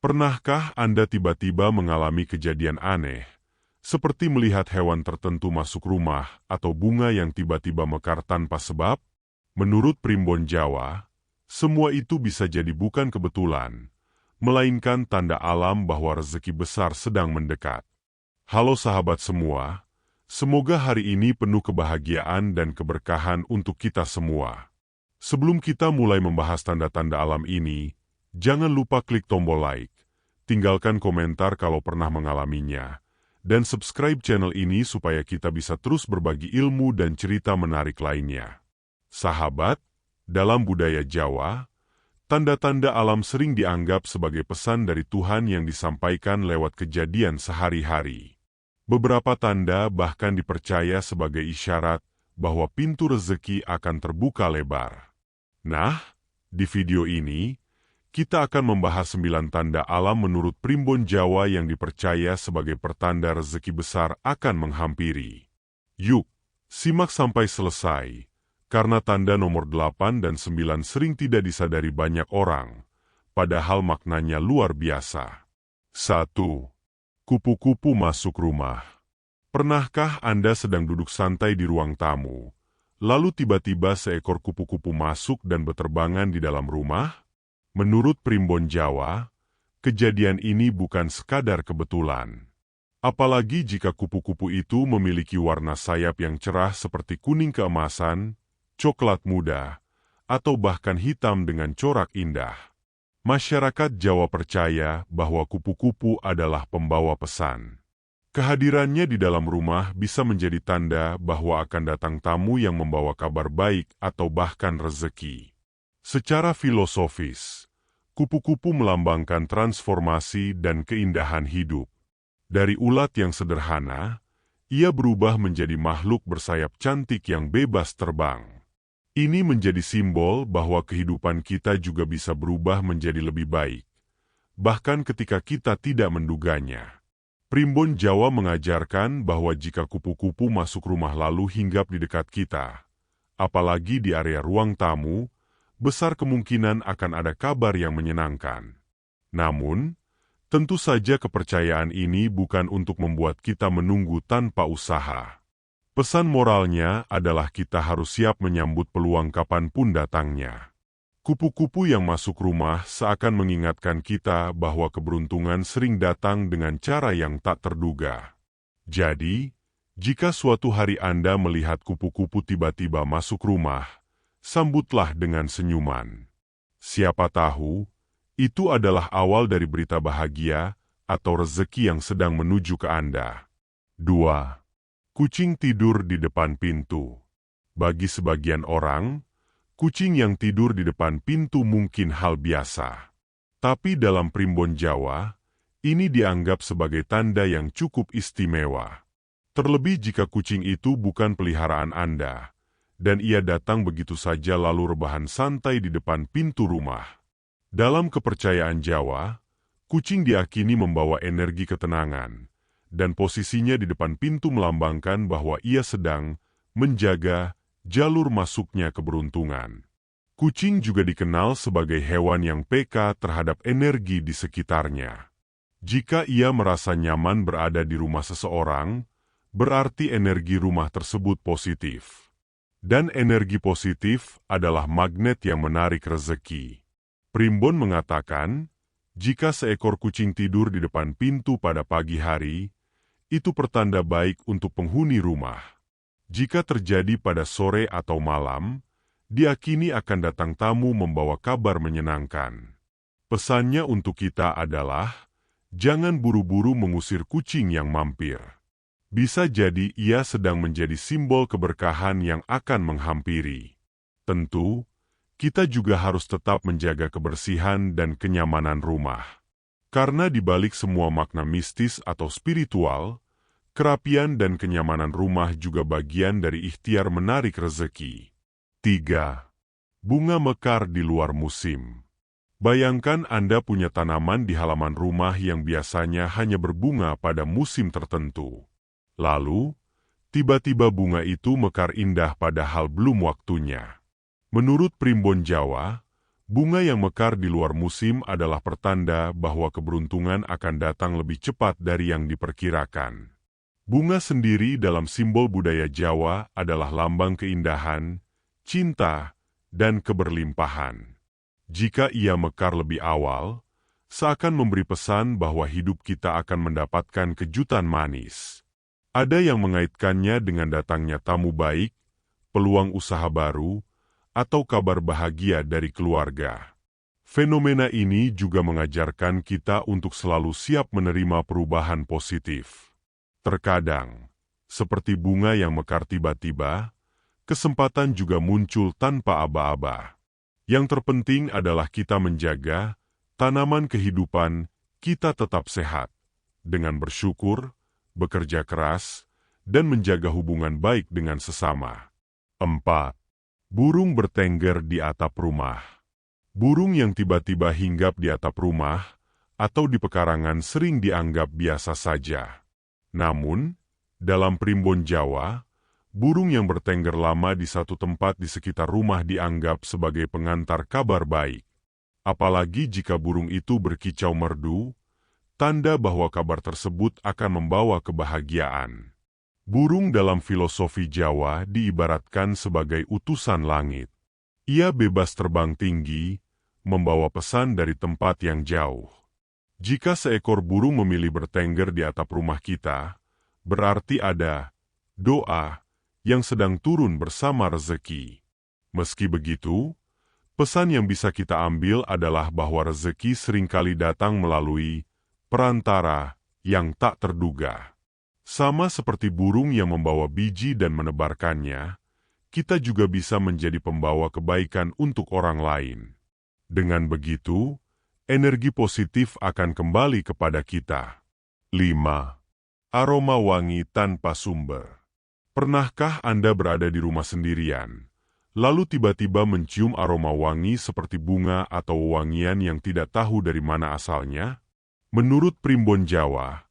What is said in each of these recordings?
Pernahkah Anda tiba-tiba mengalami kejadian aneh, seperti melihat hewan tertentu masuk rumah atau bunga yang tiba-tiba mekar tanpa sebab? Menurut Primbon Jawa, semua itu bisa jadi bukan kebetulan, melainkan tanda alam bahwa rezeki besar sedang mendekat. Halo sahabat semua, semoga hari ini penuh kebahagiaan dan keberkahan untuk kita semua. Sebelum kita mulai membahas tanda-tanda alam ini, jangan lupa klik tombol like, tinggalkan komentar kalau pernah mengalaminya, dan subscribe channel ini supaya kita bisa terus berbagi ilmu dan cerita menarik lainnya. Sahabat, dalam budaya Jawa, tanda-tanda alam sering dianggap sebagai pesan dari Tuhan yang disampaikan lewat kejadian sehari-hari. Beberapa tanda bahkan dipercaya sebagai isyarat bahwa pintu rezeki akan terbuka lebar. Nah, di video ini, kita akan membahas 9 tanda alam menurut Primbon Jawa yang dipercaya sebagai pertanda rezeki besar akan menghampiri. Yuk, simak sampai selesai, karena tanda nomor 8 dan 9 sering tidak disadari banyak orang, padahal maknanya luar biasa. 1. Kupu-kupu masuk rumah. Pernahkah Anda sedang duduk santai di ruang tamu, lalu tiba-tiba seekor kupu-kupu masuk dan berterbangan di dalam rumah? Menurut Primbon Jawa, kejadian ini bukan sekadar kebetulan. Apalagi jika kupu-kupu itu memiliki warna sayap yang cerah seperti kuning keemasan, coklat muda, atau bahkan hitam dengan corak indah. Masyarakat Jawa percaya bahwa kupu-kupu adalah pembawa pesan. Kehadirannya di dalam rumah bisa menjadi tanda bahwa akan datang tamu yang membawa kabar baik atau bahkan rezeki. Secara filosofis, kupu-kupu melambangkan transformasi dan keindahan hidup. Dari ulat yang sederhana, ia berubah menjadi makhluk bersayap cantik yang bebas terbang. Ini menjadi simbol bahwa kehidupan kita juga bisa berubah menjadi lebih baik, bahkan ketika kita tidak menduganya. Primbon Jawa mengajarkan bahwa jika kupu-kupu masuk rumah lalu hinggap di dekat kita, apalagi di area ruang tamu, besar kemungkinan akan ada kabar yang menyenangkan. Namun, tentu saja kepercayaan ini bukan untuk membuat kita menunggu tanpa usaha. Pesan moralnya adalah kita harus siap menyambut peluang kapanpun datangnya. Kupu-kupu yang masuk rumah seakan mengingatkan kita bahwa keberuntungan sering datang dengan cara yang tak terduga. Jadi, jika suatu hari Anda melihat kupu-kupu tiba-tiba masuk rumah, sambutlah dengan senyuman. Siapa tahu, itu adalah awal dari berita bahagia atau rezeki yang sedang menuju ke Anda. 2. Kucing tidur di depan pintu. Bagi sebagian orang, kucing yang tidur di depan pintu mungkin hal biasa. Tapi dalam Primbon Jawa, ini dianggap sebagai tanda yang cukup istimewa. Terlebih jika kucing itu bukan peliharaan Anda, dan ia datang begitu saja lalu rebahan santai di depan pintu rumah. Dalam kepercayaan Jawa, kucing diakini membawa energi ketenangan, dan posisinya di depan pintu melambangkan bahwa ia sedang menjaga jalur masuknya keberuntungan. Kucing juga dikenal sebagai hewan yang peka terhadap energi di sekitarnya. Jika ia merasa nyaman berada di rumah seseorang, berarti energi rumah tersebut positif. Dan energi positif adalah magnet yang menarik rezeki. Primbon mengatakan, jika seekor kucing tidur di depan pintu pada pagi hari, itu pertanda baik untuk penghuni rumah. Jika terjadi pada sore atau malam, diakini akan datang tamu membawa kabar menyenangkan. Pesannya untuk kita adalah, jangan buru-buru mengusir kucing yang mampir. Bisa jadi ia sedang menjadi simbol keberkahan yang akan menghampiri. Tentu, kita juga harus tetap menjaga kebersihan dan kenyamanan rumah. Karena di balik semua makna mistis atau spiritual, kerapian dan kenyamanan rumah juga bagian dari ikhtiar menarik rezeki. 3. Bunga mekar di luar musim. Bayangkan Anda punya tanaman di halaman rumah yang biasanya hanya berbunga pada musim tertentu. Lalu, tiba-tiba bunga itu mekar indah padahal belum waktunya. Menurut Primbon Jawa, Bunga yang mekar di luar musim adalah pertanda bahwa keberuntungan akan datang lebih cepat dari yang diperkirakan. Bunga sendiri dalam simbol budaya Jawa adalah lambang keindahan, cinta, dan keberlimpahan. Jika ia mekar lebih awal, seakan memberi pesan bahwa hidup kita akan mendapatkan kejutan manis. Ada yang mengaitkannya dengan datangnya tamu baik, peluang usaha baru, atau kabar bahagia dari keluarga. Fenomena ini juga mengajarkan kita untuk selalu siap menerima perubahan positif. Terkadang, seperti bunga yang mekar tiba-tiba, kesempatan juga muncul tanpa aba-aba. Yang terpenting adalah kita menjaga tanaman kehidupan kita tetap sehat, dengan bersyukur, bekerja keras, dan menjaga hubungan baik dengan sesama. 4. Burung bertengger di atap rumah. Burung yang tiba-tiba hinggap di atap rumah atau di pekarangan sering dianggap biasa saja. Namun, dalam primbon Jawa, burung yang bertengger lama di satu tempat di sekitar rumah dianggap sebagai pengantar kabar baik. Apalagi jika burung itu berkicau merdu, tanda bahwa kabar tersebut akan membawa kebahagiaan. Burung dalam filosofi Jawa diibaratkan sebagai utusan langit. Ia bebas terbang tinggi, membawa pesan dari tempat yang jauh. Jika seekor burung memilih bertengger di atap rumah kita, berarti ada doa yang sedang turun bersama rezeki. Meski begitu, pesan yang bisa kita ambil adalah bahwa rezeki seringkali datang melalui perantara yang tak terduga. Sama seperti burung yang membawa biji dan menebarkannya, kita juga bisa menjadi pembawa kebaikan untuk orang lain. Dengan begitu, energi positif akan kembali kepada kita. 5. Aroma wangi tanpa sumber. Pernahkah Anda berada di rumah sendirian, lalu tiba-tiba mencium aroma wangi seperti bunga atau wewangian yang tidak tahu dari mana asalnya? Menurut primbon Jawa,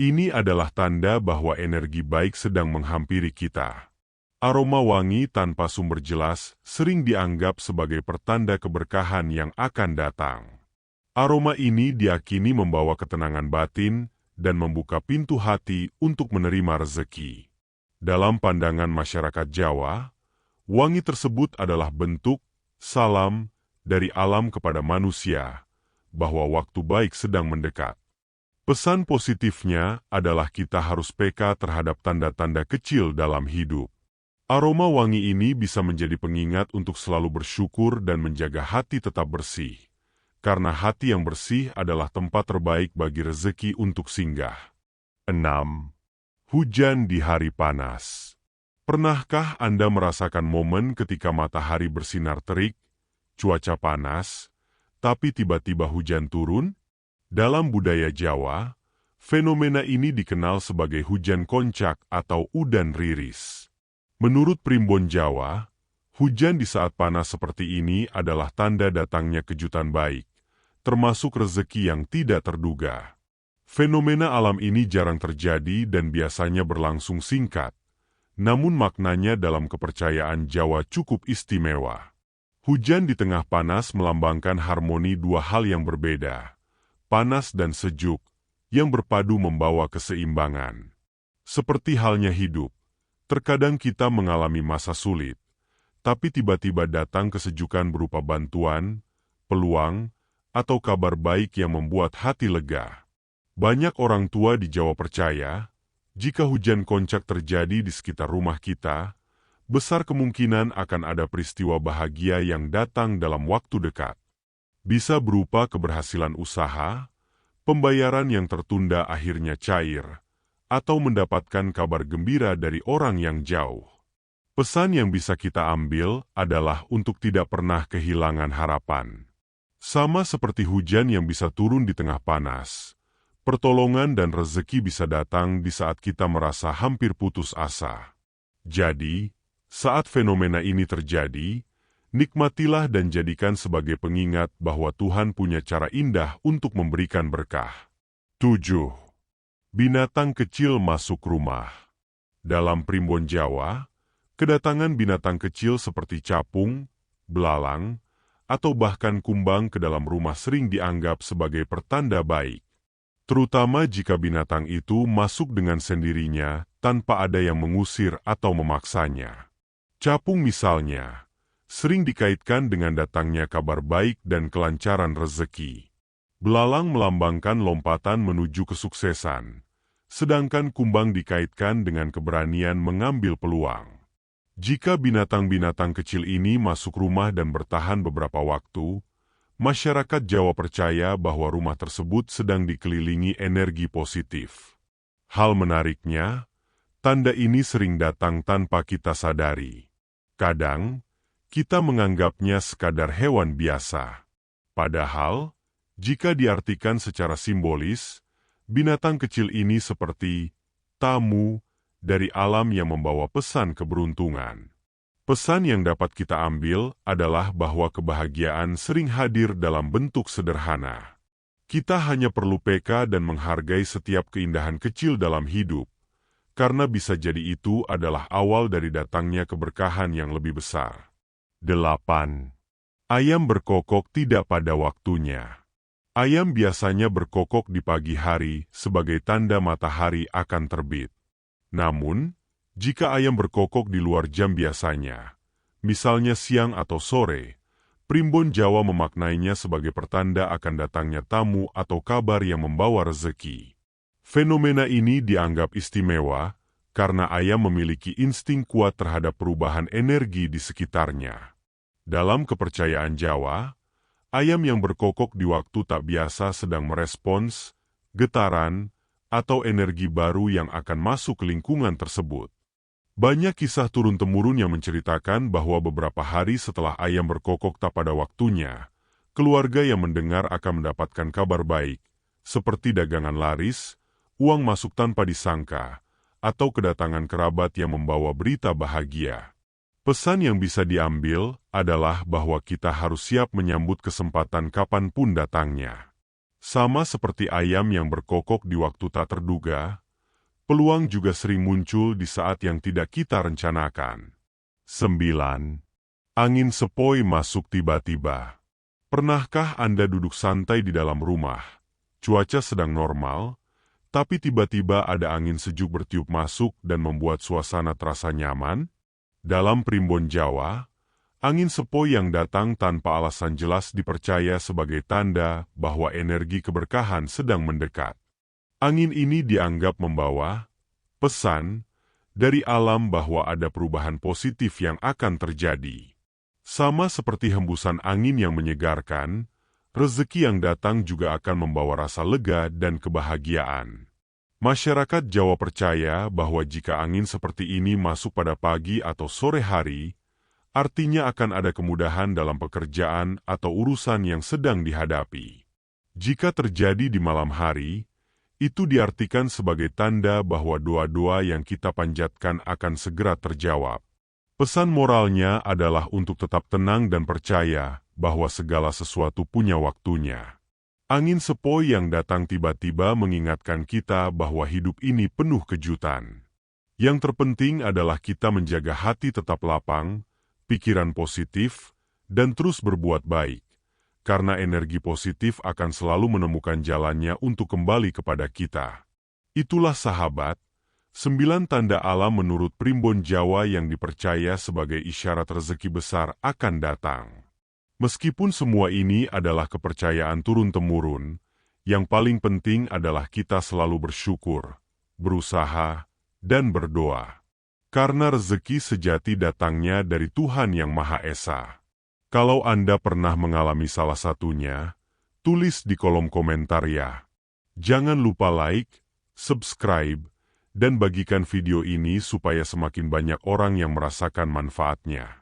ini adalah tanda bahwa energi baik sedang menghampiri kita. Aroma wangi tanpa sumber jelas sering dianggap sebagai pertanda keberkahan yang akan datang. Aroma ini diyakini membawa ketenangan batin dan membuka pintu hati untuk menerima rezeki. Dalam pandangan masyarakat Jawa, wangi tersebut adalah bentuk salam dari alam kepada manusia, bahwa waktu baik sedang mendekat. Pesan positifnya adalah kita harus peka terhadap tanda-tanda kecil dalam hidup. Aroma wangi ini bisa menjadi pengingat untuk selalu bersyukur dan menjaga hati tetap bersih. Karena hati yang bersih adalah tempat terbaik bagi rezeki untuk singgah. 6. Hujan di hari panas. Pernahkah Anda merasakan momen ketika matahari bersinar terik, cuaca panas, tapi tiba-tiba hujan turun? Dalam budaya Jawa, fenomena ini dikenal sebagai hujan koncak atau udan riris. Menurut primbon Jawa, hujan di saat panas seperti ini adalah tanda datangnya kejutan baik, termasuk rezeki yang tidak terduga. Fenomena alam ini jarang terjadi dan biasanya berlangsung singkat, namun maknanya dalam kepercayaan Jawa cukup istimewa. Hujan di tengah panas melambangkan harmoni dua hal yang berbeda. Panas dan sejuk, yang berpadu membawa keseimbangan. Seperti halnya hidup, terkadang kita mengalami masa sulit, tapi tiba-tiba datang kesejukan berupa bantuan, peluang, atau kabar baik yang membuat hati lega. Banyak orang tua di Jawa percaya, jika hujan koncak terjadi di sekitar rumah kita, besar kemungkinan akan ada peristiwa bahagia yang datang dalam waktu dekat. Bisa berupa keberhasilan usaha, pembayaran yang tertunda akhirnya cair, atau mendapatkan kabar gembira dari orang yang jauh. Pesan yang bisa kita ambil adalah untuk tidak pernah kehilangan harapan. Sama seperti hujan yang bisa turun di tengah panas, pertolongan dan rezeki bisa datang di saat kita merasa hampir putus asa. Jadi, saat fenomena ini terjadi, nikmatilah dan jadikan sebagai pengingat bahwa Tuhan punya cara indah untuk memberikan berkah. 7. Binatang kecil masuk rumah. Dalam primbon Jawa, kedatangan binatang kecil seperti capung, belalang, atau bahkan kumbang ke dalam rumah sering dianggap sebagai pertanda baik. Terutama jika binatang itu masuk dengan sendirinya tanpa ada yang mengusir atau memaksanya. Capung misalnya, sering dikaitkan dengan datangnya kabar baik dan kelancaran rezeki. Belalang melambangkan lompatan menuju kesuksesan, sedangkan kumbang dikaitkan dengan keberanian mengambil peluang. Jika binatang-binatang kecil ini masuk rumah dan bertahan beberapa waktu, masyarakat Jawa percaya bahwa rumah tersebut sedang dikelilingi energi positif. Hal menariknya, tanda ini sering datang tanpa kita sadari. Kadang, kita menganggapnya sekadar hewan biasa. Padahal, jika diartikan secara simbolis, binatang kecil ini seperti tamu dari alam yang membawa pesan keberuntungan. Pesan yang dapat kita ambil adalah bahwa kebahagiaan sering hadir dalam bentuk sederhana. Kita hanya perlu peka dan menghargai setiap keindahan kecil dalam hidup, karena bisa jadi itu adalah awal dari datangnya keberkahan yang lebih besar. 8. Ayam berkokok tidak pada waktunya. Ayam biasanya berkokok di pagi hari sebagai tanda matahari akan terbit. Namun, jika ayam berkokok di luar jam biasanya, misalnya siang atau sore, primbon Jawa memaknainya sebagai pertanda akan datangnya tamu atau kabar yang membawa rezeki. Fenomena ini dianggap istimewa karena ayam memiliki insting kuat terhadap perubahan energi di sekitarnya. Dalam kepercayaan Jawa, ayam yang berkokok di waktu tak biasa sedang merespons getaran atau energi baru yang akan masuk ke lingkungan tersebut. Banyak kisah turun-temurun yang menceritakan bahwa beberapa hari setelah ayam berkokok tak pada waktunya, keluarga yang mendengar akan mendapatkan kabar baik, seperti dagangan laris, uang masuk tanpa disangka, atau kedatangan kerabat yang membawa berita bahagia. Pesan yang bisa diambil adalah bahwa kita harus siap menyambut kesempatan kapanpun datangnya. Sama seperti ayam yang berkokok di waktu tak terduga, peluang juga sering muncul di saat yang tidak kita rencanakan. 9. Angin sepoi masuk tiba-tiba. Pernahkah Anda duduk santai di dalam rumah, cuaca sedang normal, tapi tiba-tiba ada angin sejuk bertiup masuk dan membuat suasana terasa nyaman? Dalam primbon Jawa, angin sepoi yang datang tanpa alasan jelas dipercaya sebagai tanda bahwa energi keberkahan sedang mendekat. Angin ini dianggap membawa pesan dari alam bahwa ada perubahan positif yang akan terjadi. Sama seperti hembusan angin yang menyegarkan, rezeki yang datang juga akan membawa rasa lega dan kebahagiaan. Masyarakat Jawa percaya bahwa jika angin seperti ini masuk pada pagi atau sore hari, artinya akan ada kemudahan dalam pekerjaan atau urusan yang sedang dihadapi. Jika terjadi di malam hari, itu diartikan sebagai tanda bahwa doa-doa yang kita panjatkan akan segera terjawab. Pesan moralnya adalah untuk tetap tenang dan percaya bahwa segala sesuatu punya waktunya. Angin sepoi yang datang tiba-tiba mengingatkan kita bahwa hidup ini penuh kejutan. Yang terpenting adalah kita menjaga hati tetap lapang, pikiran positif, dan terus berbuat baik, karena energi positif akan selalu menemukan jalannya untuk kembali kepada kita. Itulah sahabat, 9 tanda alam menurut primbon Jawa yang dipercaya sebagai isyarat rezeki besar akan datang. Meskipun semua ini adalah kepercayaan turun-temurun, yang paling penting adalah kita selalu bersyukur, berusaha, dan berdoa. Karena rezeki sejati datangnya dari Tuhan Yang Maha Esa. Kalau Anda pernah mengalami salah satunya, tulis di kolom komentar ya. Jangan lupa like, subscribe, dan bagikan video ini supaya semakin banyak orang yang merasakan manfaatnya.